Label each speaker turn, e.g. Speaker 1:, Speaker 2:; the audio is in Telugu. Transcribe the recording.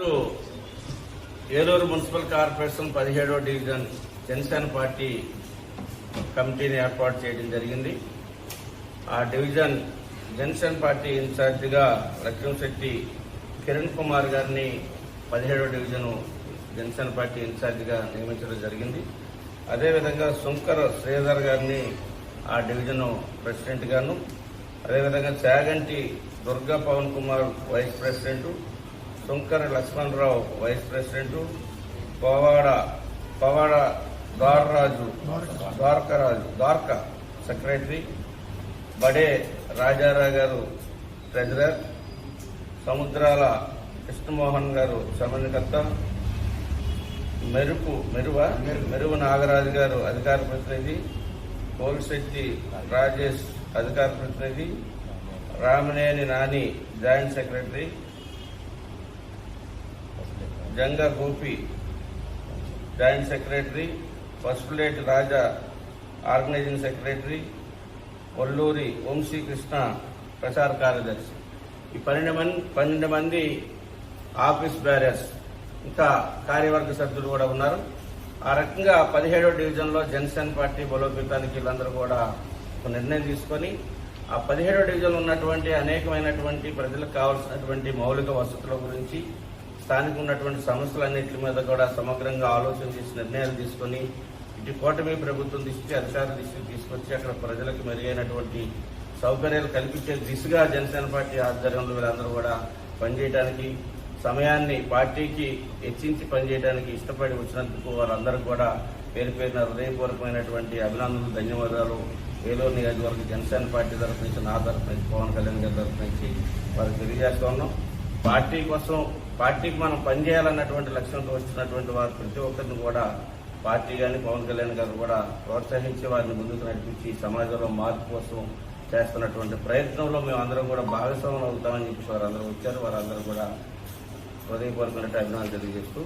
Speaker 1: ఈరోజు ఏలూరు మున్సిపల్ కార్పొరేషన్ 17వ డివిజన్ జనసేన పార్టీ కమిటీని ఏర్పాటు చేయడం జరిగింది. ఆ డివిజన్ జనసేన పార్టీ ఇన్ఛార్జిగా లక్ష్మశెట్టి కిరణ్ కుమార్ గారిని 17వ డివిజన్ జనసేన పార్టీ ఇన్ఛార్జిగా నియమించడం జరిగింది. అదేవిధంగా శంకర్ శ్రీధర్ గారిని ఆ డివిజన్ ప్రెసిడెంట్ గాను, అదేవిధంగా Chaganti Durga Pawan Kumar vice president, Shankar Lakshmanarao vice president, Pavada Dwaraka secretary, Bade Rajarao గారు ట్రెజరర్, సముద్రాల కృష్ణమోహన్ గారు సమన్వయకర్త, మెరువు నాగరాజు గారు అధికార ప్రతినిధి, పోలిశెట్టి రాజేష్ అధికార ప్రతినిధి, Ramaneni Nani joint secretary, Janga Gopi joint secretary, Pasupuleti Raja organising secretary, Olluri Vamsikrishna ప్రచార కార్యదర్శి. ఈ 12 మంది ఆఫీస్ బ్యారర్స్, ఇంకా కార్యవర్గ సభ్యులు కూడా ఉన్నారు. ఆ రకంగా 17వ డివిజన్లో జనసేన పార్టీ బలోపేతానికి వీళ్ళందరూ కూడా ఒక నిర్ణయం తీసుకొని ఆ 17వ డివిజన్లో ఉన్నటువంటి అనేకమైనటువంటి ప్రజలకు కావాల్సినటువంటి మౌలిక వసతుల గురించి, స్థానిక ఉన్నటువంటి సమస్యలన్నింటి మీద కూడా సమగ్రంగా ఆలోచన చేసి నిర్ణయాలు తీసుకొని ఇటు కూటమి ప్రభుత్వం దృష్టికి, అధికారుల దృష్టికి తీసుకొచ్చి అక్కడ ప్రజలకు మెరుగైనటువంటి సౌకర్యాలు కల్పించే దిశగా జనసేన పార్టీ ఆధ్వర్యంలో వీళ్ళందరూ కూడా పనిచేయడానికి, సమయాన్ని పార్టీకి హెచ్చించి పనిచేయడానికి ఇష్టపడి వచ్చినందుకు వారందరూ కూడా పేరు పేరున హృదయపూర్వకమైనటువంటి అభినందనలు, ధన్యవాదాలు ఏలూరు నియోజకవర్గ జనసేన పార్టీ తరఫు నుంచి, నా తరఫు నుంచి, పవన్ కళ్యాణ్ గారి తరఫు నుంచి వారికి తెలియజేస్తా ఉన్నాం. పార్టీ కోసం, పార్టీకి మనం పనిచేయాలన్నటువంటి లక్ష్యంతో వచ్చినటువంటి వారు ప్రతి ఒక్కరిని కూడా పార్టీ కానీ పవన్ కళ్యాణ్ గారు కూడా ప్రోత్సహించి వారిని ముందుకు నడిపించి సమాజంలో మార్పు కోసం చేస్తున్నటువంటి ప్రయత్నంలో మేము అందరం కూడా భాగస్వాములు అవుతామని చెప్పి వారందరూ వచ్చారు. వారందరూ కూడా హృదయపూర్వకమైన అభినందనలు తెలియజేస్తూ